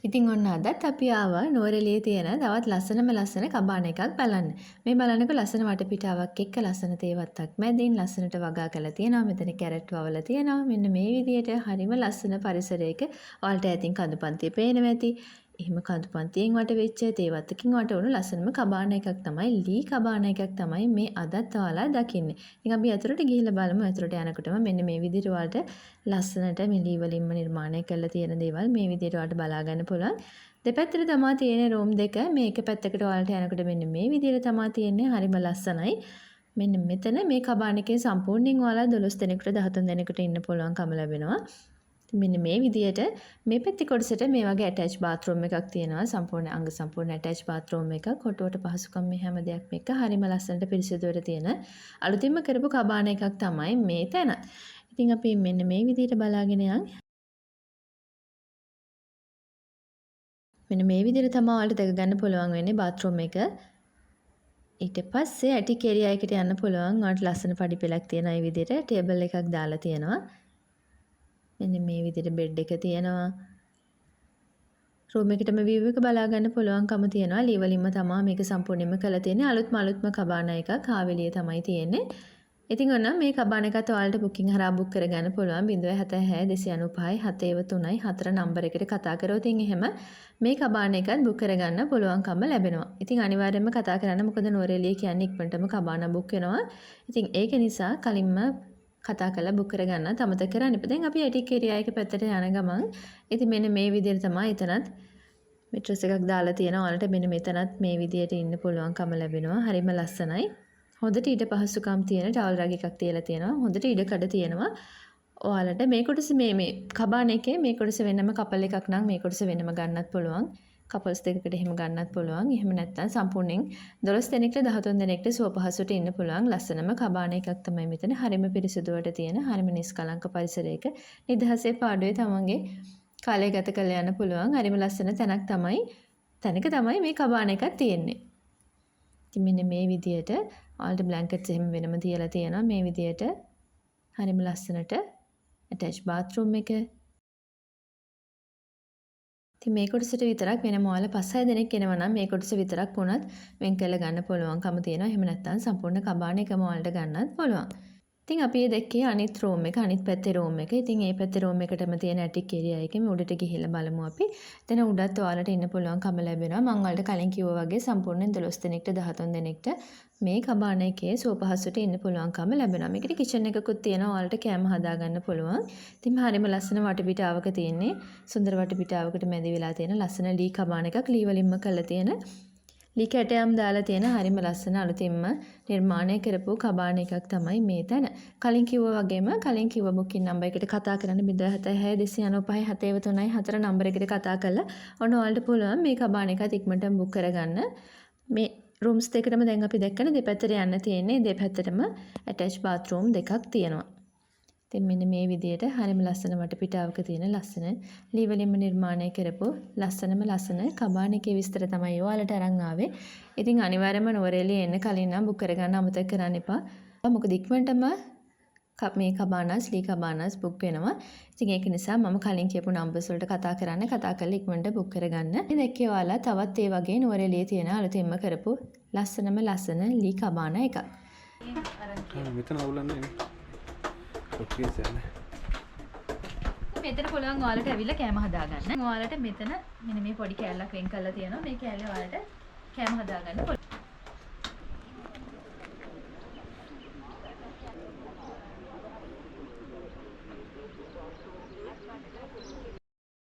ඉතින් ඔන්න අදත් අපි ආවා නුවරඑළියේ තියෙන තවත් ලස්සන කබාන එකක් බලන්න. මේ බලන්නකො ලස්සන වටපිටාවක් එක්ක ලස්සන තේවත්තක් මැදින් ලස්සනට වගා කරලා තියෙනවා. මෙතන කැරට් වවලා තියෙනවා. මෙන්න මේ විදිහට හරිම ලස්සන පරිසරයක ඔයාලට ඇතින් කඳුපන්තිය පේනවා ඇති. එහෙම කඳුපන්තියෙන් වට වෙච්ච තේවත්තකින් වට වුණු ලස්සනම කබාන එකක් තමයි ලී කබාන එකක් තමයි මේ අදත් ඔයාලා දකින්නේ. ඉතින් අපි ඇතුළට ගිහිල්ලා බලමු. ඇතුළට යනකොටම මෙන්න මේ විදිහට ඔයාලට ලස්සනට මේ ලී වලින්ම නිර්මාණය කරලා තියෙන දේවල් මේ විදිහට ඔයාලට බලා ගන්න පුළුවන්. දෙපැත්තට තමයි තියෙන රූම් දෙක. මේ එක පැත්තකට ඔයාලට යනකොට මෙන්න මේ විදිහට තමයි තියෙන්නේ. හරිම ලස්සනයි. මෙන්න මෙතන මේ කබාන එකේ සම්පූර්ණයෙන් ඔයාලා 12 දෙනෙකුට 13 දෙනෙකුට ඉන්න පුළුවන්කම ලැබෙනවා. මෙන්න මේ විදිහට මේ පැත්තේ කොටසට මේ වගේ ඇටච් බාත්රූම් එකක් තියෙනවා. සම්පූර්ණ අංග සම්පූර්ණ ඇටච් බාත්රූම් එකක්. කොටුවට පහසුකම් මේ හැම දෙයක්ම එක්ක හරිම ලස්සනට පිරිසිදුවට තියෙන අලුතින්ම කරපු කබාන එකක් තමයි මේ තැන. ඉතින් අපි මෙන්න මේ විදිහට බලාගෙන යන්. මෙන්න මේ විදිහට තමයි ඔයාලට දැක ගන්න පුළුවන් වෙන්නේ බාත්රූම් එක. ඊට පස්සේ ඇටික් ඒරියා එකට යන්න පුළුවන්. ඔයාලට ලස්සන පඩි පෙළක් තියෙන මේ විදිහට ටේබල් එකක් දාලා තියෙනවා. මෙන්න මේ විදිහට බෙඩ් එක තියෙනවා. රූම් එකටම view එක බලා ගන්න පුළුවන්කම තියෙනවා. ලී වලින්ම තමයි මේක සම්පූර්ණයෙන්ම කරලා තියෙන්නේ. අලුත්ම කබාන එකක් ආවෙලිය තමයි තියෙන්නේ. ඉතින් ඔන්න මේ කබාන එකත් ඔයාලට බුකින් හරහා බුක් කරගන්න පුළුවන් 076 295 703 4 නම්බර එකට කතා කරොත් එහෙම මේ කබාන එකත් බුක් කරගන්න පුළුවන්කම ලැබෙනවා. ඉතින් අනිවාර්යයෙන්ම කතා කරන්න. මොකද නුවරඑළිය කියන්නේ ඉක්මනටම කබාන බුක් වෙනවා. ඉතින් ඒක නිසා කලින්ම කතා කරලා බුක් කරගන්න අමතක කරන්න එපා. දැන් අපි ඇටික් ඒරියා එක පැත්තට යන ගමන් ඉතින් මෙන්න මේ විදිහට තමයි එතනත් මෙට්‍රස් එකක් දාලා තියෙනවා. ඔයාලට මෙන්න මෙතනත් මේ විදිහට ඉන්න පුළුවන්කම ලැබෙනවා. හරිම ලස්සනයි. හොඳට ඉඩ පහසුකම් තියෙන ටවල් රග් එකක් තියලා තියෙනවා. හොඳට ඉඩ කඩ තියෙනවා. ඔයාලට මේ කොටස මේ කබාන එකේ මේ කොටස වෙනම කපල් එකක් නම් මේ කොටස වෙනම ගන්නත් පුළුවන්. කපල්ස් දෙකකට එහෙම ගන්නත් පුළුවන්. එහෙම නැත්නම් සම්පූර්ණයෙන් 12 දෙනෙක්ට 13 දෙනෙක්ට සුවපහසුට ඉන්න පුළුවන් ලස්සනම කබාන එකක් තමයි මෙතන. හරිම පිරිසිදුවට තියෙන හරිම නිස්කලංක පරිසරයක නිදහසේ පාඩුවේ තමන්ගේ කාලය ගත කරලා යන්න පුළුවන්. හරිම ලස්සන තැනක තමයි මේ කබාන එකක් තියෙන්නේ. ඉතින් මෙන්න මේ විදියට ඔයාලට බ්ලැන්කට්ස් එහෙම වෙනම තියලා තියෙනවා. මේ විදියට හරිම ලස්සනට ඇටච් බාත්රූම් එක. ඉතින් මේ කොටසට විතරක් වෙනම ඔයාලා 5-6 දෙනෙක් එනවා නම් මේ කොටස විතරක් වුණත් වෙන් කරලා ගන්න පුළුවන්කම තියෙනවා. එහෙම නැත්නම් සම්පූර්ණ කබාන එකම ඔයාලට ගන්නත් පුළුවන්. ඉතින් අපි දැක්කේ අනිත් රූම් එක අනිත් පැත්තේ රූම් එක. ඉතින් මේ පැත්තේ රූම් එකටම තියෙන ඇටික් ඒරියා එකේ මේ උඩට ගිහිල්ලා බලමු අපි. එතන උඩත් ඔයාලට ඉන්න පුළුවන්කම ලැබෙනවා. මම ඔයාලට කලින් කිව්වා වගේ සම්පූර්ණයෙන් 12 දෙනෙක්ට 13 දෙනෙක්ට මේ කබාන එකේ සුවපහසුට ඉන්න පුළුවන්කම ලැබෙනවා. මේකට කිචන් එකකුත් තියෙනවා. ඔයාලට කෑම හදා ගන්න පුළුවන්. ඉතින් හරියම ලස්සන වටපිටාවක තියෙන්නේ. සුන්දර වටපිටාවකට මැදි වෙලා තියෙන ලස්සන ලී කබාන එකක් ලී වලින්ම කරලා තියෙන ලී කැටයම් දාලා තියෙන හරිම ලස්සන අලුතින්ම නිර්මාණය කරපු කබාන එකක් තමයි මේ තැන. කලින් කිව්වා වගේම කලින් කිව්ව බුකින් නම්බර් එකට කතා කරන්න 076 295 703 නම්බර එකට කතා කරලා ඔන්න ඔයාලට පුළුවන් මේ කබාන එකත් ඉක්මනටම බුක් කරගන්න. මේ රූම්ස් දෙකටම දැන් අපි දැක්කනේ දෙපැත්තට යන්න තියෙන්නේ. දෙපැත්තටම ඇටච් බාත්රූම් දෙකක් තියෙනවා. ඉතින් මෙන්න මේ විදිහට හරිම ලස්සන වටපිටාවක තියෙන ලස්සන ලී වලින්ම නිර්මාණය කරපු ලස්සන කබාන එකේ විස්තර තමයි ඔයාලට අරන් ආවේ. ඉතින් අනිවාර්යයෙන්ම නුවරඑළිය එන්න කලින් නම් බුක් කරගන්න අමතක කරන්න එපා. මොකද ඉක්මනටම මේ කබානස් ලී කබානස් බුක් වෙනවා. ඉතින් ඒක නිසා මම කලින් කියපු නම්බර්ස් වලට කතා කරලා ඉක්මනට බුක් කරගන්න. ඉතින් දැක්කේ ඔයාලා තවත් ඒ වගේ නුවරඑළියේ තියෙන අලුතින්ම කරපු ලස්සන ලී කබාන එකක්. මෙතන අවුලන්නේ මෙතන පුළුවන් ඔයාලට ඇවිල්ලා කෑම හදාගන්න. ඔයාලට මෙතන මෙන්න මේ පොඩි කෑල්ලක් වෙන් කරලා තියෙනවා. මේ කෑල්ලේ ඔයාලට කෑම හදාගන්න පුළුවන්.